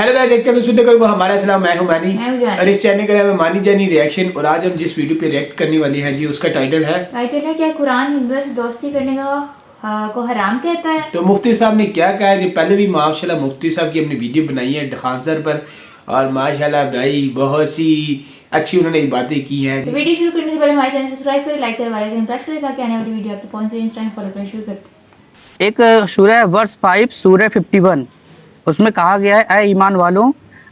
Hello guys, देखते हैं तो सुनते करो हमारा सलाम। मैं हूं मानी और इस चैनल का नाम है मानी जानी रिएक्शन। और आज हम जिस वीडियो पे रिएक्ट करने वाले हैं जी, उसका टाइटल है क्या कुरान हिंदुओं से दोस्ती करने का को हराम कहता है। तो मुफ्ती साहब ने क्या कहा है जी। पहले भी माशाल्लाह मुफ्ती साहब की हमने वीडियो बनाई है खान सर पर, और माशाल्लाह भाई बहुत सी अच्छी उन्होंने बातें की हैं। तो वीडियो शुरू करने से पहले हमारे चैनल सब्सक्राइब करें, लाइक करें, वाले प्रेस करें ताकि आने वाली वीडियो आपको पहुंच रही है। इंस्टाग्राम फॉलो करें। शुरू करते हैं। एक सूरह वर्स 5 सूरह 51 उसमें कहा गया है, ऐ ईमान वालों,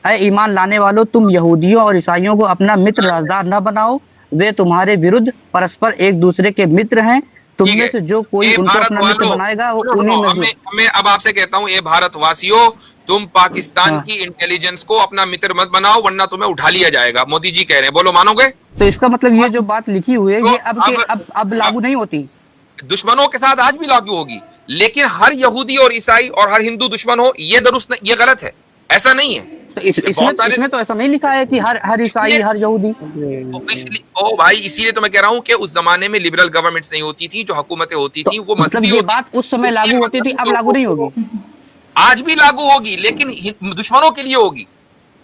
ऐ ईमान लाने वालों, तुम यहूदियों और ईसाइयों को अपना मित्र राजदार न बनाओ। वे तुम्हारे विरुद्ध परस्पर एक दूसरे के मित्र हैं। तुम में से जो कोई उनको अपना मित्र बनाएगा वो उन्हीं में मैं अब आपसे कहता हूं, ये भारतवासियों, तुम पाकिस्तान की इंटेलिजेंस को अपना मित्र मत बनाओ वरना तुम्हें उठा लिया जाएगा। मोदी जी कह रहे हैं, बोलो मानोगे? तो इसका मतलब ये जो बात लिखी हुई है तो ये अब लागू नहीं होती। दुश्मनों के साथ आज भी लागू होगी, लेकिन हर यहूदी और ईसाई और हर हिंदू दुश्मन हो, ये दुरुस्त नहीं, ये गलत है, ऐसा नहीं है। तो इसमें तो ऐसा नहीं लिखा है कि हर ईसाई हर यहूदी। ओ भाई, इसीलिए तो मैं कह रहा हूं कि उस जमाने में लिबरल गवर्नमेंट्स नहीं होती थी, जो हुकूमतें होती थी वो मतलब ये बात उस समय लागू होती थी, अब लागू नहीं होगी। आज भी लागू होगी, लेकिन दुश्मनों के लिए होगी।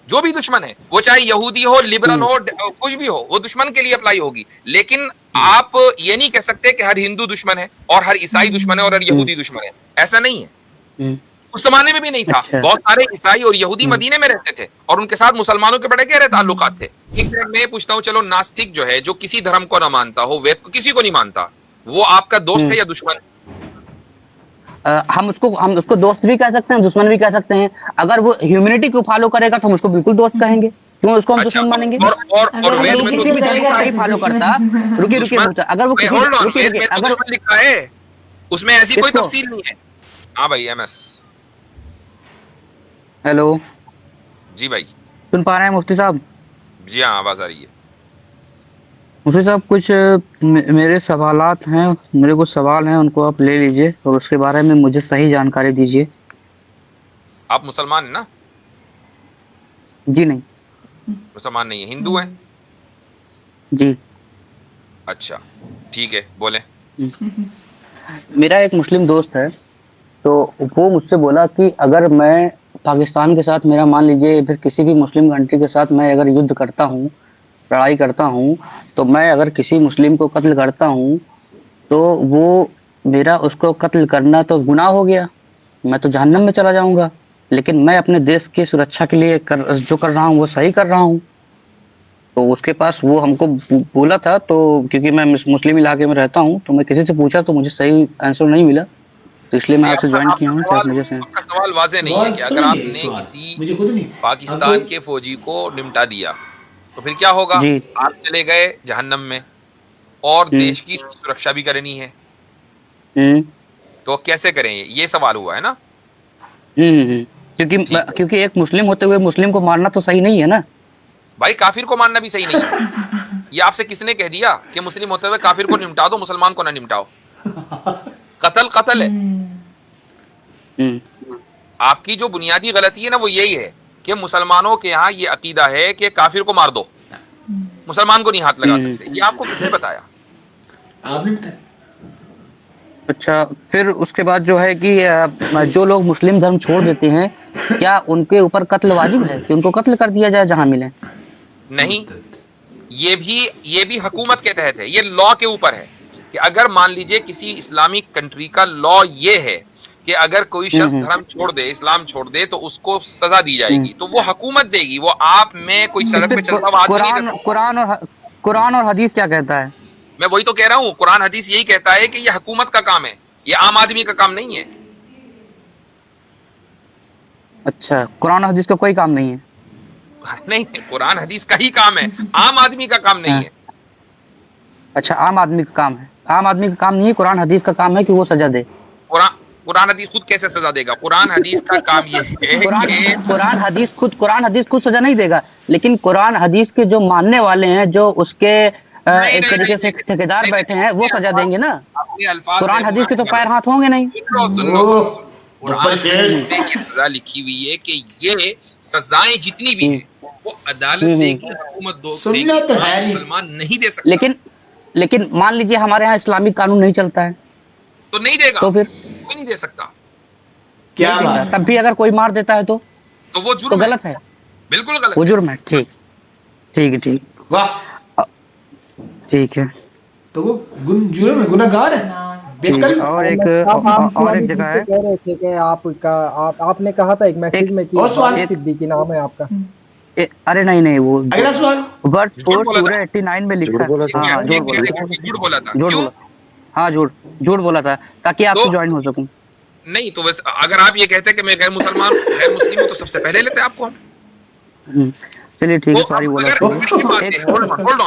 जो भी दुश्मन है, वो चाहे यहूदी हो, लिबरल हो, कुछ भी हो, वो दुश्मन के लिए अप्लाई होगी। लेकिन आप ये नहीं कह सकते कि हर हिंदू दुश्मन है और हर ईसाई दुश्मन है और हर यहूदी दुश्मन है, ऐसा नहीं है। उस जमाने में भी नहीं था। अच्छा। बहुत सारे ईसाई और यहूदी मदीने में रहते थे और उनके साथ मुसलमानों के बड़े गहरे ताल्लुकात थे। मैं पूछता हूँ, चलो नास्तिक जो है, जो किसी धर्म को ना मानता हो, वेद को किसी को नहीं मानता, वो आपका दोस्त है या दुश्मन? हम उसको दोस्त भी कह सकते हैं, दुश्मन भी कह सकते हैं। अगर वो ह्यूमैनिटी को फॉलो करेगा तो हम उसको बिल्कुल दोस्त कहेंगे, क्यों उसको हम दुश्मन मानेंगे? और वेद में तो फॉलो करता, रुकिए अगर वो अगर लिखा है उसमें ऐसी कोई तफसील नहीं है। हाँ भाई, एमएस। हेलो जी भाई, सुन पा रहे हैं मुफ्ती साहब? जी हाँ, आवाज आ रही है। मुफ्ती साहब कुछ मेरे सवालात हैं, मेरे कुछ सवाल हैं, उनको आप ले लीजिए और उसके बारे में मुझे सही जानकारी दीजिए। आप मुसलमान हैं ना? जी नहीं। मुसलमान नहीं है, हिंदू हैं? जी। अच्छा ठीक है, बोले। मेरा एक मुस्लिम दोस्त है, तो वो मुझसे बोला कि अगर मैं पाकिस्तान के साथ, मेरा मान लीजिए फिर किसी भी मुस्लिम कंट्री के साथ मैं अगर युद्ध करता हूँ, लड़ाई करता हूँ, तो मैं अगर किसी मुस्लिम को कत्ल करता हूँ तो वो मेरा उसको कत्ल करना तो गुनाह हो गया, मैं तो जहन्नम में चला जाऊंगा। लेकिन मैं अपने देश की सुरक्षा के लिए जो कर रहा हूँ वो सही कर रहा हूँ। तो उसके पास वो हमको बोला था, तो क्योंकि मैं मुस्लिम इलाके में रहता हूँ तो मैं किसी से पूछा तो मुझे सही आंसर नहीं मिला, तो इसलिए मैं आपसे ज्वाइन किया हूँ। आपका सवाल वाज़ेह नहीं है कि अगर आपने किसी पाकिस्तान के फौजी को निपटा दिया तो फिर क्या होगा? आप चले गए जहन्नम में और देश की सुरक्षा भी करनी है, तो कैसे करें? ये सवाल हुआ है ना? क्योंकि एक मुस्लिम होते हुए मुस्लिम को मारना तो सही नहीं है ना भाई। काफिर को मारना भी सही नहीं है। ये आपसे किसने कह दिया कि मुस्लिम होते हुए काफिर को निपटा दो, मुसलमान को ना निपटाओ? कत्ल कत्ल है। आपकी जो बुनियादी गलती है ना, वो यही है कि मुसलमानों के यहाँ ये अकीदा है कि काफिर को मार दो, मुसलमान को नहीं हाथ लगा सकते। ये आपको किसने बताया? आपने बताया। अच्छा, फिर उसके बाद जो है कि जो लोग मुस्लिम धर्म छोड़ देते हैं, क्या उनके ऊपर कत्ल वाजिब है कि उनको कत्ल कर दिया जाए जहां मिले? नहीं, ये भी हुकूमत के तहत है, ये लॉ के ऊपर है कि अगर मान लीजिए किसी इस्लामिक कंट्री का लॉ ये है कि अगर कोई शख्स धर्म छोड़ दे, इस्लाम छोड़ दे, तो उसको सजा दी जाएगी, तो वो हुकूमत देगी, वो आप में कोई सड़क पे चलता हुआ आदमी नहीं दे सकता। कुरान और हदीस क्या कहता है? मैं वही तो कह रहा हूँ, कुरान हदीस यही कहता है कि ये हुकूमत का काम है, ये आम आदमी का काम नहीं है। अच्छा, कुरान हदीस का कोई काम नहीं है? नहीं, कुरान हदीस का ही काम है, आम आदमी का काम नहीं है। अच्छा, आम आदमी का काम है? आम आदमी का काम नहीं है, कुरान हदीस का काम है कि वो सजा दे। कुरान हदीस खुद कैसे सजा देगा? कुरान हदीस का काम ये है कि कुरान हदीस खुद सजा नहीं देगा, लेकिन कुरान हदीस के जो मानने वाले हैं, जो उसके एक तरीके से ठेकेदार बैठे हैं, वो सजा देंगे ना। कुरान हदीस के तो पैर हाथ होंगे नहीं। कुरान हदीस में ये सजा लिखी हुई है कि ये सजाएं जितनी भी हैं वो अदालत देगी, हुकूमत देगी, मुसलमान नहीं दे सकता। लेकिन मान लीजिए हमारे यहाँ इस्लामिक कानून नहीं चलता है तो नहीं देगा, तो फिर कोई नहीं दे सकता। क्या बात? तब भी अगर कोई मार देता है तो तो वो तो जुर्म है, गलत है, बिल्कुल गलत वो है। जुर्म है। ठीक ठीक है, ठीक वाह, ठीक है, तो वो जुर्म है, गुनहगार है, ठीक है। बेकल। और एक आप और इस्लामी एक दिन जगह पे है, कह रहे थे कि आपने कहा था एक मैसेज में कि और सवाल? वारिस सिद्दीकी नाम है आपका। अरे नहीं नहीं, वो अगला सवाल। वर्स झूठ 4 बोला था। सूरह 89 में लिखा है। हाँ हाँ, झूठ बोला था, झूठ बोला था, झूठ क्यों? बोला, हाँ झूठ झूठ बोला था, ताकि आपसे तो ज्वाइन हो सकूं। नहीं तो वैसे अगर आप ये कहते कि मैं गैर मुस्लिम हूँ तो सबसे पहले लेते आपको हम। चलिए ठीक तो है, सॉरी बोला अगर था। अगर ये बात है,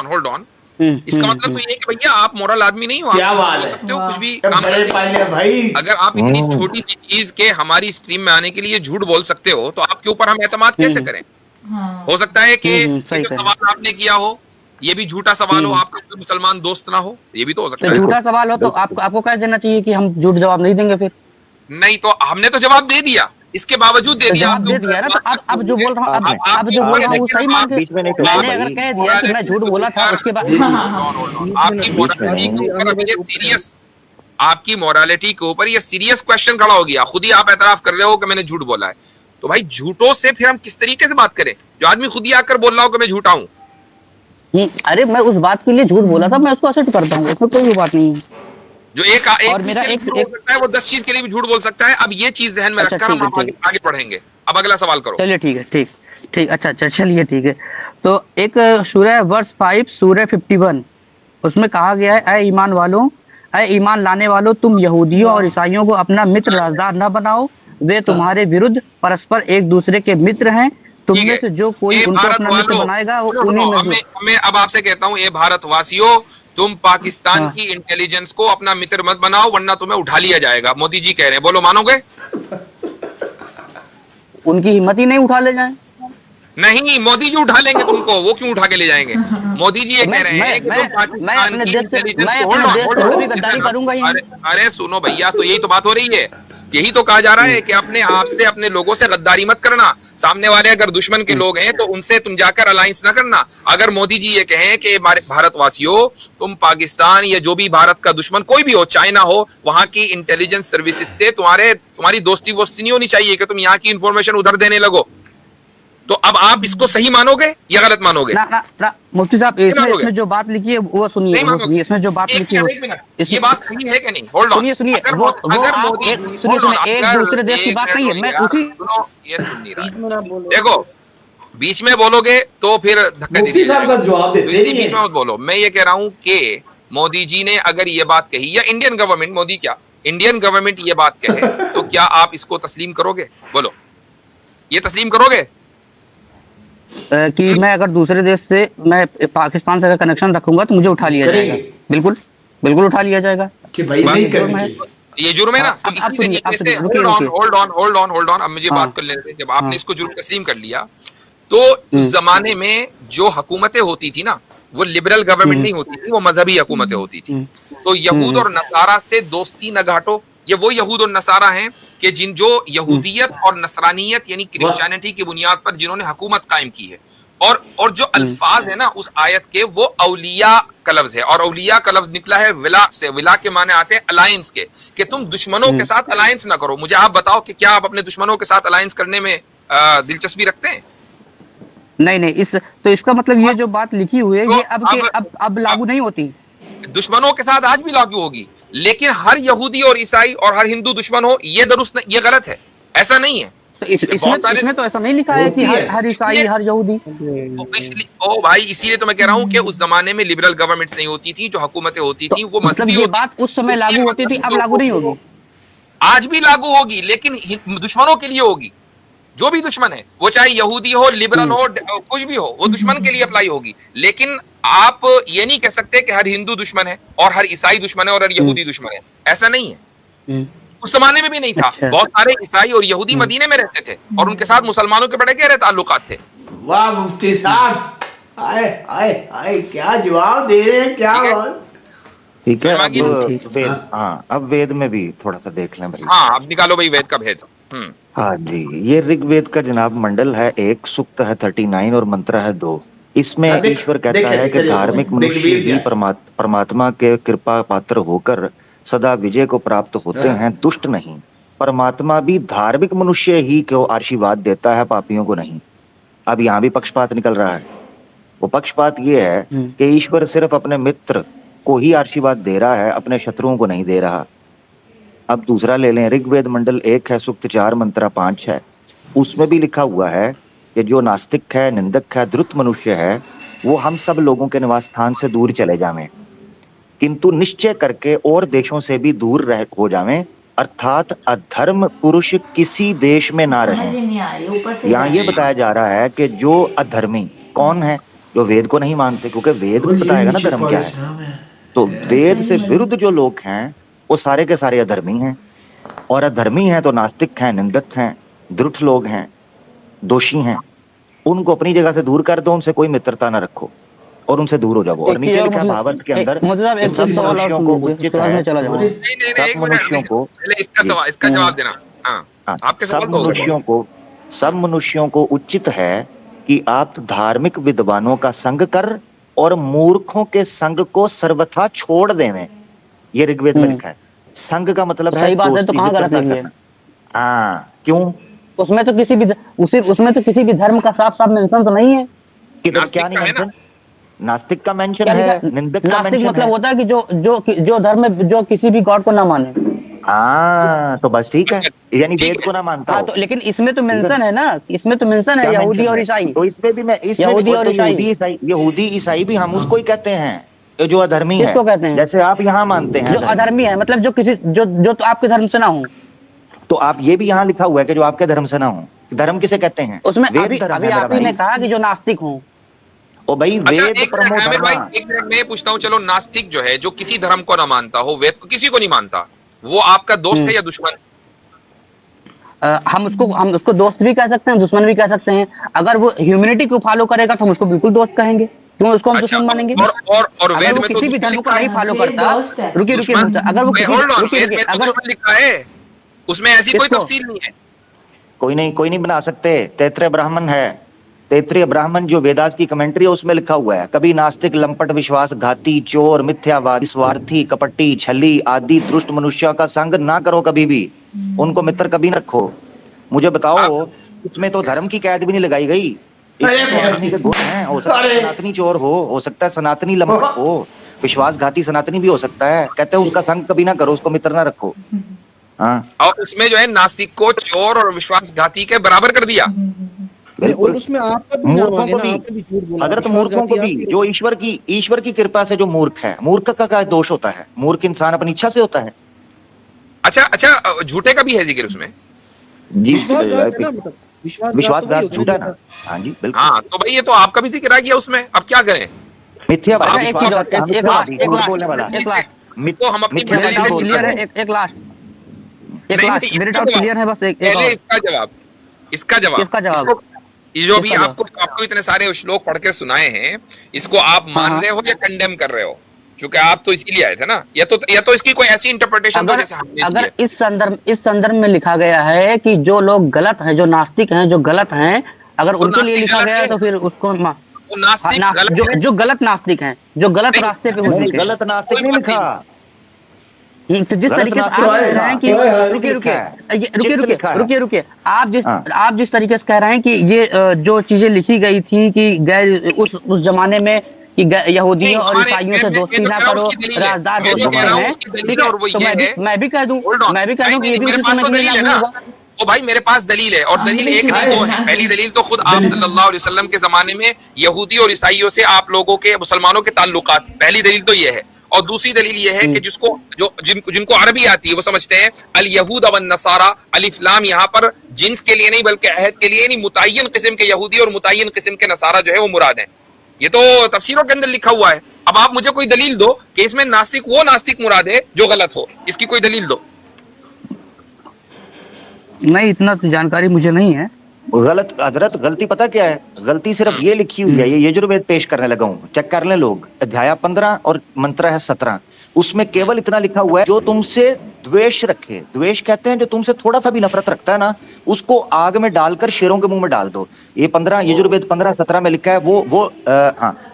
होल्ड ऑन, इसका मतलब तो ये है कि भैया आप मोरल आदमी नहीं हो, क्या आप बात बोल है। सकते हो कुछ भी क्या काम बड़े करने के पाले लिए। भाई। अगर आप इतनी छोटी सी चीज के हमारी स्ट्रीम में आने के लिए झूठ बोल सकते हो तो आपके ऊपर हम एतमाद कैसे करें? हाँ हो सकता है कि ये सही जो कह रहे सवाल आपने किया हो ये भी झूठा सवाल हो, आपका कोई मुसलमान दोस्त ना हो, ये भी तो हो सकता तो है। झूठा सवाल हो तो आपको कह देना चाहिए कि हम झूठ जवाब नहीं देंगे फिर। नहीं तो हमने तो जवाब दे दिया, इसके बावजूद दे तो दिया जवाब आपके दे ऊपर दिया ना, तो एतमाद अब जो बोल रहा हूँ, आप अब जो बोल रहा हूँ वो सही मान के। बीच में नहीं टोको मैंने भाई। अगर कह दिया कि मैं झूठ बोला था, उसके बाद आपकी मोरालिटी के ऊपर अब ये सीरियस, आपकी मोरालिटी के ऊपर ये सीरियस क्वेश्चन खड़ा हो गया। खुद ही आप एतराफ कर रहे हो कि मैंने झूठ बोला है, तो भाई झूठों से फिर हम किस तरीके से बात करें? जो आदमी खुद ही आकर बोल रहा हो कि मैं झूठा हूँ। अरे मैं उस बात के लिए झूठ बोला था, मैं उसको एक्सेप्ट करता हूँ, इसमें कोई बात नहीं है। जो एक और चीज मेरा के लिए झूठ बोल सकता है वो 10 चीज के लिए भी झूठ बोल सकता है। अब ये चीज जहन में अच्छा, रखकर हम ठीक है, आगे आगे बढ़ेंगे। अब अगला सवाल करो। चलिए ठीक है, ठीक ठीक, अच्छा अच्छा, चलिए ठीक है। तो एक सूरह वर्स 5 सूरह 51, उसमें कहा गया है, ऐ ईमान वालों, ऐ ईमान लाने वालों, तुम यहूदियों और ईसाइयों को अपना मित्र राजदार न बनाओ, वे तुम्हारे विरुद्ध परस्पर एक दूसरे के मित्र हैं। तुम ठीक में है। से जो कोई ए उनको भारत अपना मित्र वालों, बनाएगा वो सुनो, उन्हीं में सुनो, से। मैं अब आपसे कहता हूँ, ये भारतवासियों, तुम पाकिस्तान हाँ। की इंटेलिजेंस को अपना मित्र मत बनाओ वरना तुम्हें उठा लिया जाएगा। मोदी जी कह रहे हैं, बोलो मानोगे? उनकी हिम्मत ही नहीं उठा ले जाए। नहीं, मोदी जी उठा लेंगे तुमको। वो क्यों उठा के ले जाएंगे? मोदी जी ये कह रहे हैं कि तुम मैं पाकिस्तान अपने की देश से इंटेलिजेंस मैं को अपने hold on, देश hold से on, कभी गद्दारी करूंगा ही नहीं। अरे सुनो भैया, तो यही तो बात हो रही है। यही तो कहा जा रहा है कि अपने आप से, अपने लोगों से गद्दारी मत करना। सामने वाले अगर दुश्मन के लोग हैं तो उनसे तुम जाकर अलायंस ना करना। अगर मोदी जी ये कहें कि भारतवासियों, तुम पाकिस्तान या जो भी भारत का दुश्मन कोई भी हो, चाइना हो, वहां की इंटेलिजेंस सर्विसेज से तुम्हारी दोस्ती वोस्ती नहीं होनी चाहिए कि तुम यहाँ की इंफॉर्मेशन उधर देने लगो। तो अब आप इसको सही मानोगे या गलत मानोगे? ना मुफ्ती साहब, इसमें जो बात लिखी है वो सुनिए, नहीं मानोगे। इसमें जो बात लिखी है एक मिनट, ये बात सही है कि नहीं? Hold on. सुनिए, अगर वो अगर आप मोदी, सुनिए, hold on, एक अगर दूसरे देश की एक बात नहीं है, मिनट मैं यार, उसी सुनो, ये सुन नहीं रहा है। देखो, बीच में बोलोगे तो फिर धक्का दे मुफ्ती दिया साहब का जाएगा। जवाब तो देते इसलिए नहीं बीच में है। मत बोलो। मैं ये कह रहा हूं कि मोदी जी ने अगर ये बात कही, या इंडियन गवर्नमेंट, मोदी क्या, इंडियन गवर्नमेंट ये बात कहे, तो क्या आप इसको तस्लीम करोगे? बोलो, ये तस्लीम करोगे? कि मैं अगर दूसरे देश से, मैं पाकिस्तान से अगर कनेक्शन रखूंगा तो मुझे उठा लिया करेंगे। जाएगा। बिल्कुल बिल्कुल उठा लिया जाएगा। कि भाई बस नहीं जुर्म करनी है। चाहिए। ये जुर्म है ना? हाँ, तो अब इसी सुनिए, तरीके से रुकिए, होल्ड ऑन, अब मुझे हाँ। बात कर लेने दें। जब आपने हाँ। इसको जुर्म तस्लीम कर लिया, तो उस जमाने में जो हुकूमतें होती थी ना, वो लिबरल गवर्नमेंट नहीं होती थी, वो मजहबी हुकूमतें होती थी। तो यहूद और नसारा से दोस्ती न घाटो। ये वो यहूद और नसारा हैं कि जो यहूदियत और नसरानियत यानी क्रिश्चियनिटी की बुनियाद पर जिन्होंने हुकूमत कायम की है। और जो अल्फाज है ना उस आयत के, वो औलिया का लफ्ज है, और औलिया का लफ्ज निकला है विला से। विला के माने आते हैं अलायंस के, कि तुम दुश्मनों के साथ अलायंस ना करो। मुझे आप बताओ कि क्या आप अपने दुश्मनों के साथ अलायंस करने में दिलचस्पी रखते हैं? नहीं, तो इसका मतलब ये जो बात लिखी हुई है, तो ये अब लागू नहीं होती। दुश्मनों के साथ आज भी लागू होगी, लेकिन हर यहूदी और ईसाई और हर हिंदू दुश्मन हो, ये दुरुस्त, ये गलत है। ऐसा नहीं है। तो इसमें तो ऐसा नहीं लिखा है कि हर ईसाई, हर यहूदी। इसलिए ओ भाई, इसीलिए तो मैं कह रहा हूँ कि उस जमाने में लिबरल गवर्नमेंट्स नहीं होती थी, जो हुकूमतें होती थी वो मतलब मजहबी ये होती बात उस समय लागू होती थी, अब लागू नहीं होगी। आज भी लागू होगी, लेकिन दुश्मनों के लिए होगी। जो भी दुश्मन है, वो चाहे यहूदी हो, लिबरल हो, कुछ भी हो, वो दुश्मन के लिए अप्लाई होगी। लेकिन आप ये नहीं कह सकते कि हर हिंदू दुश्मन है और हर ईसाई दुश्मन है और हर यहूदी दुश्मन है। ऐसा नहीं है। उस जमाने में भी नहीं था। अच्छा। बहुत सारे ईसाई और यहूदी मदीने में रहते थे और उनके साथ मुसलमानों के बड़े गहरे ताल्लुकात थे। वाह मुफ्ती साहब, आए आए आए, क्या जवाब दे रहे हैं, क्या ठीक है। बात। ठीक है। मांगी अब वेद, हाँ, अब वेद में भी थोड़ा सा देख लें भाई। हाँ, अब निकालो भाई वेद का भेद। हाँ जी, ये ऋग्वेद का जनाब मंडल है 1, सूक्त है 39 और मंत्र है 2। इसमें हाँ, ईश्वर कहता है कि धार्मिक मनुष्य ही परमात्मा के कृपा पात्र होकर सदा विजय को प्राप्त होते हैं, दुष्ट नहीं। परमात्मा भी धार्मिक मनुष्य ही को आशीर्वाद देता है, पापियों को नहीं। अब यहाँ भी पक्षपात निकल रहा है। वो पक्षपात ये है कि ईश्वर सिर्फ अपने मित्र को ही आशीर्वाद दे रहा है, अपने शत्रुओं को नहीं दे रहा। अब दूसरा ले लें, ऋग्वेद मंडल 1 है, सूक्त 4 मंत्रा 5 है। उसमें भी लिखा हुआ है कि जो नास्तिक है, निंदक है, द्रुत मनुष्य है, वो हम सब लोगों के निवास स्थान से दूर चले जावें, किंतु निश्चय करके और देशों से भी दूर हो जावें, अर्थात अधर्म पुरुष किसी देश में ना समझ रहे। ही नहीं आ रही ऊपर से। यहाँ ये बताया जा रहा है कि जो अधर्मी कौन है, जो वेद को नहीं मानते, क्योंकि वेद को बताएगा ना धर्म क्या है। तो वेद से विरुद्ध जो लोग हैं वो सारे के सारे अधर्मी हैं, और अधर्मी हैं तो नास्तिक हैं, निंदक हैं, द्रुत लोग हैं, दोषी हैं। उनको अपनी जगह से दूर कर दो, उनसे कोई मित्रता ना रखो और उनसे दूर हो जाओ। और नीचे लिखा है भावार्थ के अंदर, सब मनुष्यों को उचित है, नहीं, सब मनुष्यों को, पहले इसका जवाब देना। हाँ, आपके सवाल सब तो हो गए। सब मनुष्यों को उचित है कि आप धार्मिक विद्वानों का संग कर और मूर्खों के संग को सर्वथा छोड़ देवें। ये ऋग्वेद में लिखा है। संग का मतलब है सही बात है, तो दोस्ती, कहाँ गलत मित्रता है ये? करना। हाँ, क्यों? उसमें तो किसी भी धर्म का साफ साफ मेंशन तो नहीं है। किधर नास्तिक क्या नहीं का है ना? मेंशन? नास्तिक का मेंशन क्या लिखा है, है? निंदक का नास्तिक मेंशन मतलब है। होता है कि जो धर्म में जो किसी भी गॉड को ना माने। हाँ, तो बस ठीक है, यानी वेद को ना मानता हाँ, हो। तो लेकिन इसमें तो मेंशन है ना, इसमें तो मेंशन है क्या यहूदी mention और है? ईसाई। तो इसमें भी मैं यहूदी और ईसाई। यहूदी ईसाई भी हम उसको ही कहते हैं जो अधर्मी है। किसको कहते हैं? जैसे आप यहाँ मानते हैं जो अधर्मी है मतलब जो तो आपके धर्म से ना हो। तो आप ये भी यहाँ लिखा हुआ है कि जो आपके धर्म से ना हो। धर्म किसे कहते हैं? उसमें वेद अभी धर्म अभी है मेरा आप ही ने भाई। कहा कि जो नास्तिक हो। ओ भाई, अच्छा, वेद एक मिनट आमिर भाई, प्रमोद। एक मिनट मैं पूछता हूँ। चलो, नास्तिक जो है, जो किसी धर्म को ना मानता हो, वेद को किसी को नहीं मानता, वो आपका दोस्त है या दुश्मन? हम उसको दोस्त भी कह सकते हैं, दुश्मन भी कह सकते हैं। अगर वो ह्यूमैनिटी को फॉलो करेगा तो हम उसको बिल्कुल दोस्त कहेंगे, क्यों उसको हम अच्छा, दुश्मन मानेंगे? और अगर वेद वो में तो किसी भी धर्म को नहीं फॉलो वेद करता, दोस्त है। रुकिए दुश्मन, अगर वो hold on, रुकिए वेद में तो अगर दुश्मन लिखा है, उसमें ऐसी कोई किसको? तफसील नहीं है। कोई नहीं बना सकते। तैत्रीय ब्राह्मण है, तैत्रीय ब्राह्मण जो वेदास की कमेंट्री है उसमें लिखा हुआ है, कभी नास्तिक, लंपट, विश्वासघाती, चोर, मिथ्यावादी, स्वार्थी, कपटी, छली आदि दुष्ट मनुष्यों का संग ना करो कभी भी। उनको मित्र कभी न रखो। मुझे बताओ, इसमें तो धर्म की कैद भी नहीं लगाई गई। इसमें तो आदमी के गुण हैं। हो सकता है सनातनी चोर हो सकता है सनातनी लंपट हो, विश्वासघाती सनातनी भी हो सकता है। कहते हैं उसका संग कभी ना करो, उसको मित्र ना रखो। हाँ, और उसमें जो है नास्तिक को चोर और विश्वासघाती के बराबर कर दिया। बिल्कुल। और उसमें आपका भी नाम आ मूर्खों गया को ना, भी, आपने भी झूठ बोला। हजरत मूर्खों को भी, जो ईश्वर की कृपा से जो मूर्ख है, मूर्ख का क्या दोष होता है? मूर्ख इंसान अपनी इच्छा से होता है। अच्छा, झूठे का भी है जिक्र उसमें। जी, विश्वासघात है ना, मतलब विश्वासघात झूठा है ना। हाँ जी, बिल्कुल। हाँ, तो भाई ये तो आपका भी जिक्र आ गया उसमें, अब क्या करें? मिथ्यावादी, अच्छा, एक चीज और, विश्वासघाती, एक मिथ्यावादी, लास्ट बोलने वाला। तो हम अपनी मिथ्यावादी मंडली से बोल क्लियर रहा है, है। एक लास्ट नहीं, मेरे डाउट क्लियर है, बस एक पहले और। इसका जवाब किसका जवाब? इसको- ये जो भी किसका जवाब? आपको इतने सारे श्लोक पढ़ के सुनाए हैं, इसको आप मान हाँ। रहे हो या कंडेम कर रहे हो? क्योंकि आप तो इसीलिए आए थे ना। या तो इसकी कोई ऐसी इंटरप्रिटेशन दो जैसे हमने दी अगर है। इस संदर्भ में लिखा गया है कि जो लोग गलत हैं, जो नास्तिक हैं, जो गलत हैं, अगर तो उनके लिए नास्तिक लिखा गलत गया है है। तो फिर उसको वो नास्तिक गलत है। जो गलत नास्तिक हैं, जो गलत नहीं, रास्ते पे हो नहीं, चुके हैं। गलत नास्तिक नहीं लिखा। तो जिस गलत तरीके से नास्तिक आप कह रहे हैं कि रुकिए, रुकिए हाँ। रुकिए आप जिस तरीके से कह रहे हैं कि ये जो चीजें लिखी गई थी कि गैर उस जमाने में कि यहूदियों और ईसाइयों से दोस्ती ना करो, राजदार हो सकते हैं, ठीक है? तो मैं भी कह दूं कि ये भी उसी समय के लिए लागू होगा। ओ भाई, मेरे पास दलील है, और दलील एक नहीं दो है। पहली दलील तो खुद आप सल्लल्लाहु अलैहि वसल्लम के जमाने में यहूदी और ईसाइयों से आप लोगों के, मुसलमानों के ताल्लुकात, पहली दलील तो ये है। और दूसरी दलील ये है कि जिनको अरबी आती है वो समझते हैं अल यहूद वन नसारा, अलिफ लाम यहाँ पर जिन्स के लिए नहीं बल्कि अहद के लिए नहीं, मुतय्यन किस्म के यहूदी और मुतय्यन किस्म के नसारा जो है वो मुराद है। ये तो तफसीरों के अंदर लिखा हुआ है। अब आप मुझे कोई दलील दो कि इसमें नास्तिक मुराद है जो गलत हो, इसकी कोई दलील दो। नहीं, इतना तो जानकारी मुझे नहीं है। गलत हजरत, गलती पता क्या है? गलती सिर्फ ये लिखी हुई है, ये यजुर्वेद पेश करने लगा हूँ, चेक कर लें लोग। अध्याय 15 और मंत्र है 17, उसमें केवल इतना लिखा हुआ है, जो तुमसे द्वेष रखे, द्वेष कहते हैं जो तुमसे थोड़ा सा भी नफरत रखता है ना, उसको आग में डालकर शेरों के मुंह में डाल दो। ये 15 यजुर्वेद 15-17 में लिखा है।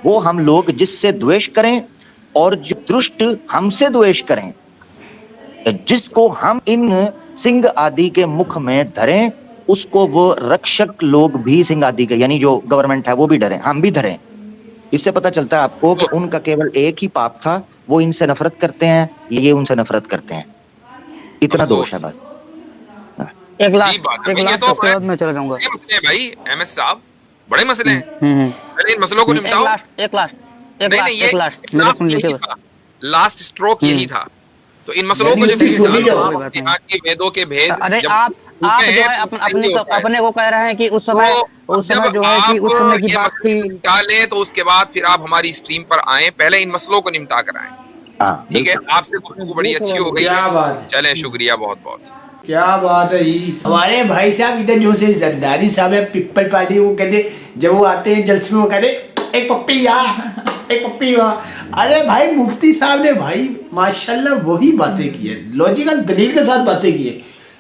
वो हम लोग जिससे द्वेष करें और जो दुष्ट हमसे द्वेष करें, जिसको हम इन सिंह आदि के मुख में धरें, उसको वो रक्षक लोग भी सिंह आदि के यानी जो गवर्नमेंट है वो भी डरे, हम भी डरें। इससे पता चलता है आपको कि उनका केवल एक ही पाप था, वो इनसे नफरत करते हैं, ये उनसे नफरत करते हैं। इतना दोष है बस। एक लाख जी बात है एक भाई, ये लाख तो तक के बाद मैं चला जाऊंगा। बड़े मसले हैं भाई एमएस साहब, बड़े मसले हैं। पहले इन मसलों को एक निपटाओ। लास्ट एक लास्ट एक नहीं लास्ट नहीं, एक लास्ट मेरा सुन लीजिए बस। लास्ट स्ट्रोक यही था। तो इन मसलों को यानी जब उससे सुनी जाओ। यहाँ के वेदों के भेद अरे जब आप होते जो हैं, है तो अपने नहीं होता है। अपने को कह रहे हैं कि उस समय तो जब जो है कि उस समय की बात थी। निपटा लें तो उसके बाद फिर आप हमारी स्ट्रीम पर आए, पहले इन मसलों को निपटा कर आए। हाँ, ठीक है, आपसे गुफ्तगू बड़ी अच्छी हो गई क्या है। बात है। चलें, शुक्रिया बहुत बहुत। क्या बात है ये। हमारे भाई साहब इधर जो से जरदारी साहब है पिपल पार्टी, वो कहते जब वो आते हैं जलसे में वो कहते एक पप्पी यहाँ एक पप्पी वहाँ। अरे भाई मुफ्ती साहब ने भाई माशाल्लाह वही बातें की है, लॉजिकल दलील के साथ बातें की है।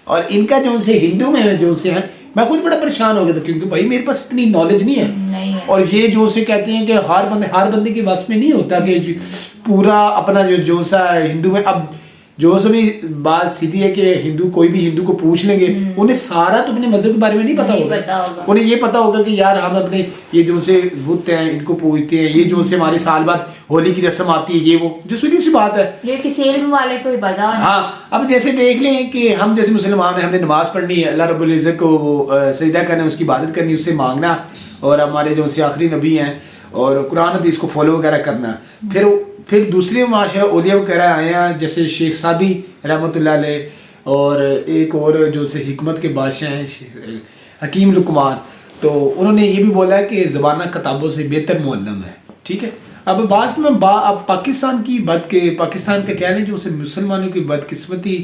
और इनका जो से हिंदू में जो से है, मैं खुद बड़ा परेशान हो गया था क्योंकि भाई मेरे पास इतनी नॉलेज नहीं है। और ये जो से कहते हैं कि हर बंदे के बस में नहीं होता कि पूरा अपना जो सा हिंदू में। अब जो सभी बात सीधी है कि हिंदू कोई भी हिंदू को पूछ लेंगे, उन्हें सारा तो अपने मजहब के बारे में नहीं पता होगा। उन्हें ये पता होगा कि यार हम अपने ये जो से बुत हैं इनको पूजते हैं, ये जो से हमारे साल बाद होली की रस्म आती है, ये वो जो सीधी सी बात है, ये किसी इल्म वाले को ही पता। हाँ। अब जैसे देख लें कि हम जैसे मुसलमान हैं, हमने नमाज पढ़नी है, अल्लाह रब्बुल इज्जत को सजदा करना, उसकी इबादत करनी, उससे मांगना, और हमारे जो से आखिरी नबी हैं और कुरान हदीस को फॉलो वगैरह करना। फिर दूसरे माशा औलिया वगैरह आए हैं जैसे शेख सादी रहमतुल्लाह अलैह, और एक और जो से हिकमत के बादशाह हैं हकीम लुकमान। तो उन्होंने ये भी बोला है कि ज़बाना किताबों से बेहतर मुअल्लम है। ठीक है, अब बात में अब पाकिस्तान का क्या है जो से मुसलमानों की बदकिस्मती,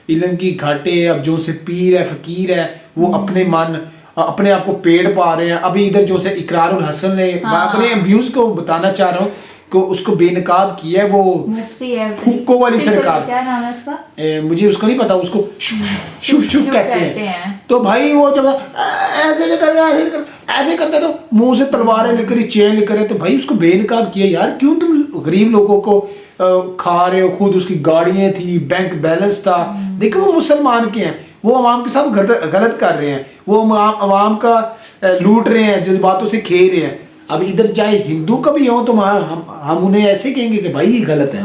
इल्म की घाटे। अब जो से पीर है फकीर है वो अपने आप को पेड़ पा रहे हैं। अभी इधर जो से इकरारुल हसन ने अपने व्यूज को बताना चाह रहा हूँ को उसको बेनकाब किया है, वो मुफ्ती है हुक्को वाली सरकार, क्या नाम है उसका, मुझे उसको नहीं पता, उसको शुभ कहते हैं। तो भाई वो जब ऐसे करते तो मुंह से तलवारें लेकर चेन लेकर, तो भाई उसको बेनकाब किया। यार क्यों तुम गरीब लोगों को खा रहे हो, खुद उसकी गाड़ियां थी, बैंक बैलेंस था। देखो वो मुसलमान के हैं, वो अवाम के साथ गलत कर रहे हैं, वो अवाम का लूट रहे हैं, जज्बातों से खेल रहे हैं। अब इधर चाहे हिंदू का भी हो तो हम उन्हें ऐसे कहेंगे कि भाई ये गलत है।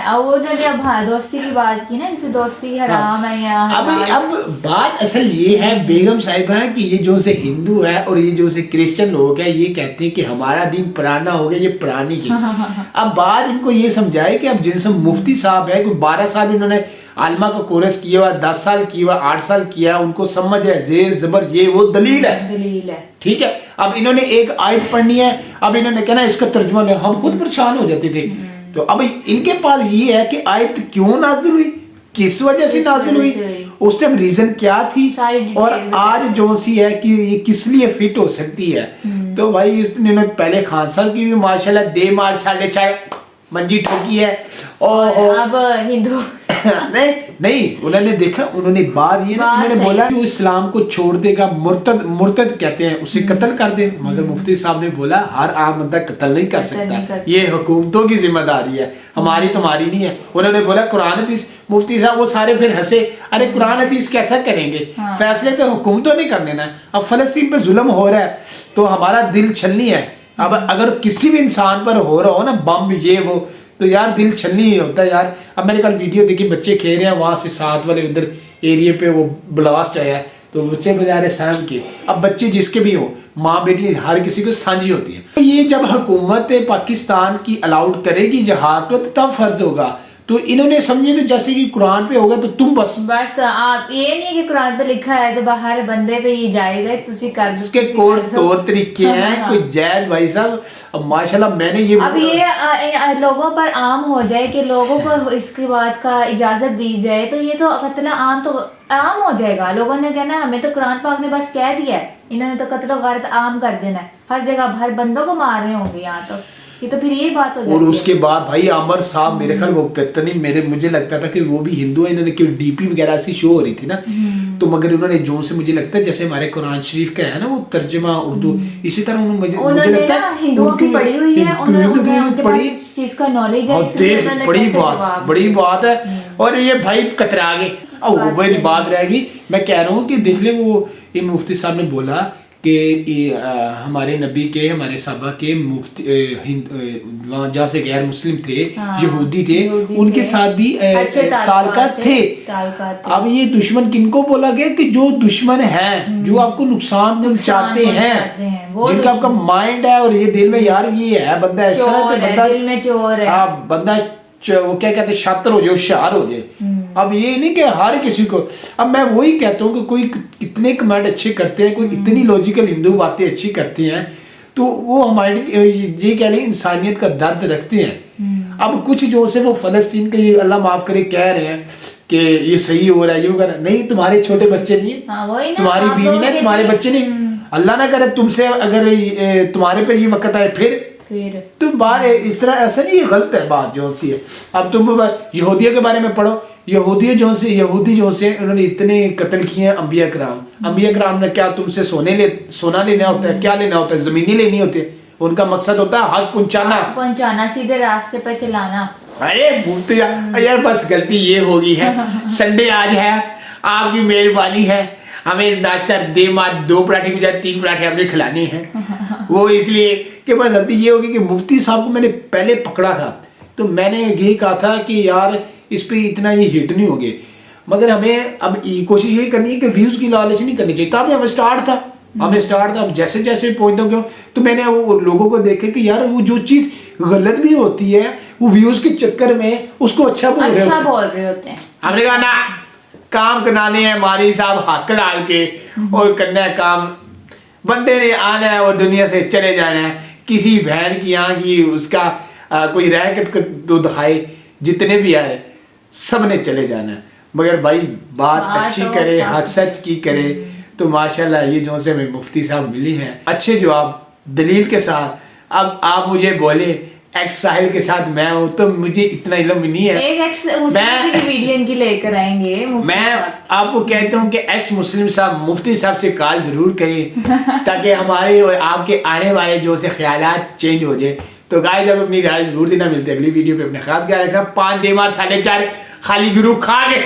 अब वो जो जब दोस्ती की बात की ना, इनसे दोस्ती हराम है या अब बात असल ये है बेगम साहिबा कि ये जो से हिंदू है और ये जो से क्रिश्चियन लोग हैं, ये कहते हैं कि हमारा दिन पुराना हो गया, ये पुरानी की। अब बात इनको ये समझाए कि अब जैसे मुफ्ती साहब है, कोई 12 साल इन्होंने आलमा का कोर्स किया हुआ, 10 साल किया हुआ, 8 साल किया, उनको समझ है जेर जबर ये वो दलील है। ठीक है, अब इन्होंने एक आयत पढ़नी है, अब इन्होंने कहना इसका तर्जुमा ले, हम खुद परेशान हो जाते थे। तो अब इनके पास ये है कि आयत क्यों नाजिल हुई, किस वजह से नाजिल हुई, उस टाइम रीजन क्या थी, और आज जो सी है कि ये किस लिए फिट हो सकती है। तो भाई इन्होंने पहले खान साहब की भी माशाल्लाह दे मार 4.5 मंजी ठोकी है, और अब हिंदू नहीं उन्होंने देखा, उन्होंने बात ये ना, उन्होंने बोला जो इस्लाम को छोड़ देगा मुर्तद कहते हैं उसे कत्ल कर दे। मगर मुफ्ती साहब ने बोला हर आम बंदा कत्ल नहीं कर सकता, ये हुकूमतों की जिम्मेदारी है, हमारी तुम्हारी नहीं है। उन्होंने बोला कुरान हदीस, मुफ्ती साहब वो सारे फिर हंसे, अरे कुरान हदीस कैसा करेंगे, फैसले तो हुकूमतों ने करने ना। अब फलस्तीन पे जुल्म हो रहा है तो हमारा दिल छलनी है। अब अगर किसी भी इंसान पर हो रहा हो ना बम ये वो, तो यार दिल छलनी ही होता है यार। अब मैंने कल वीडियो देखी, बच्चे खेल रहे हैं, वहां से साथ वाले उधर एरिया पे वो ब्लास्ट आया है, तो बच्चे बजा रहे शाम के। अब बच्चे जिसके भी हो, माँ बेटी हर किसी को साझी होती है। तो ये जब हुकूमत पाकिस्तान की अलाउड करेगी जहाद तो तब फर्ज होगा। तो इन्होंने समझे तो जैसे कि कुरान पे होगा तो तुम बस आप ये नहीं कि कुरान पे लिखा है तो बाहर बंदे पे ही जाएगा, तुसी कर दो, उसके तौर तरीके हैं कोई जायज। भाई साहब अब माशाल्लाह मैंने ये अब ये लोगों पर आम हो जाए कि लोगों को इसके बाद का इजाजत दी जाए तो ये तो कत्ल आम हो जाएगा। लोगों ने कहना हमें तो कुरान पाक ने बस कह दिया है, इन्होंने तो कत्ल गारत आम कर देना है, हर जगह हर बंदों को मार रहे होंगे यहाँ तो ये तो फिर ये बात हो जाती है। और उसके बाद भाई आमर साहब मेरे ख्याल वो पता नहीं मुझे लगता था कि वो भी हिंदू है, इन्होंने क्यों डीपी वगैरह से शो हो रही थी ना, तो मगर उन्होंने जो से मुझे लगता है जैसे हमारे कुरान शरीफ का है ना वो तर्जुमा उर्दू, इसी तरह मुझे लगता है हिंदुओं की पढ़ी हुई है, उनके पास इस चीज का नॉलेज है, बड़ी बात है। और ये भाई कतरा गए, वो मेरी बात रह गई। मैं कह रहा हूँ कि देख ले वो ये मुफ्ती साहब ने बोला कि हमारे नबी के हमारे साहबा के मुफ्ती वहाँ जहाँ से गैर मुस्लिम थे, यहूदी थे, उनके साथ भी ताल्लुकात थे। अब ये दुश्मन किनको बोला गया कि जो दुश्मन है, जो आपको नुकसान पहुंचाते हैं, जिनका आपका माइंड है और ये दिल में यार ये है बंदा ऐसा है कि बंदा दिल में चोर है, बंदा वो क्या कहते हैं शातिर हो जाए, होशियार हो जाए। अब ये नहीं कि हर किसी को, अब मैं वही कहता हूँ कि कोई इतने कमेंट अच्छे करते हैं, कोई इतनी लॉजिकल हिंदू बातें अच्छी करते हैं, तो वो हमारे ये कह लें इंसानियत का दर्द रखते हैं। अब कुछ जो से वो फलस्तीन के, ये अल्लाह माफ करे, कह रहे हैं कि ये सही हो रहा है, ये हो रहा है, नहीं तुम्हारे छोटे बच्चे नहीं है, तुम्हारी बीवी नहीं, तुम्हारे बच्चे नहीं, अल्लाह ना करे तुमसे अगर तुम्हारे पर ये वक्त आए फिर तो बाहर इस तरह ऐसा नहीं, गलत है बात जो सी है। अब तुम यहूदियों के बारे में पढ़ो, यहूदी जो से उन्होंने इतने कत्ल किए हैं अंबिया कराम ने क्या तुमसे सोना लेना होता है, क्या लेना होता है, जमीनी लेनी होती है, उनका मकसद होता है हक पहुंचाना, सीधे रास्ते पे चलाना। अरे मुफ्ती यार बस गलती ये होगी है, संडे आज है, आपकी मेहरबानी है, हमें नाश्ता दे मार 2 पराठे की बजाय 3 पराठे हमने खिलाने हैं। वो इसलिए कि बस गलती ये होगी कि मुफ्ती साहब को मैंने पहले पकड़ा था तो मैंने यही कहा था कि यार इस पे इतना ये हिट नहीं होगे, मगर हमें अब कोशिश ये करनी है कि व्यूज की लालच नहीं करनी चाहिए। तब हमें स्टार्ट था, अब जैसे जैसे पहुंचता क्यों तो मैंने वो लोगों को देखे कि यार वो जो चीज गलत भी होती है वो व्यूज के चक्कर में उसको अच्छा बोल रहे होते हैं। हमने कहा ना काम कराने हैं मारी साहब हक डाल के और करना है काम, बंदे ने आना है और दुनिया से चले जाना है, किसी बहन की यहाँ की उसका कोई रह के तो दिखाए, जितने भी आए सब ने चले जाना है, मगर भाई बात अच्छी करे, हक सच की करे। तो माशाल्लाह ये जो से हमें मुफ्ती साहब मिली हैं अच्छे जवाब दलील के साथ। अब आप मुझे बोले एक्स साहिल के साथ मैं हूँ तो मुझे इतना इल्म नहीं है, एक एक्स मुस्लिम की वीडियो इनकी लेकर आएंगे। मैं आपको कहता हूँ कि एक्स मुस्लिम साहब मुफ्ती साहब से कॉल जरूर करें ताकि हमारे और आपके आने वाले जो से ख्यालात चेंज हो जाए। तो गाइस अब अपनी राय जरूर देना, मिलते अगली वीडियो पे, अपने खास ख्याल रखना। 5 देमार 4.5 खाली गुरु खा के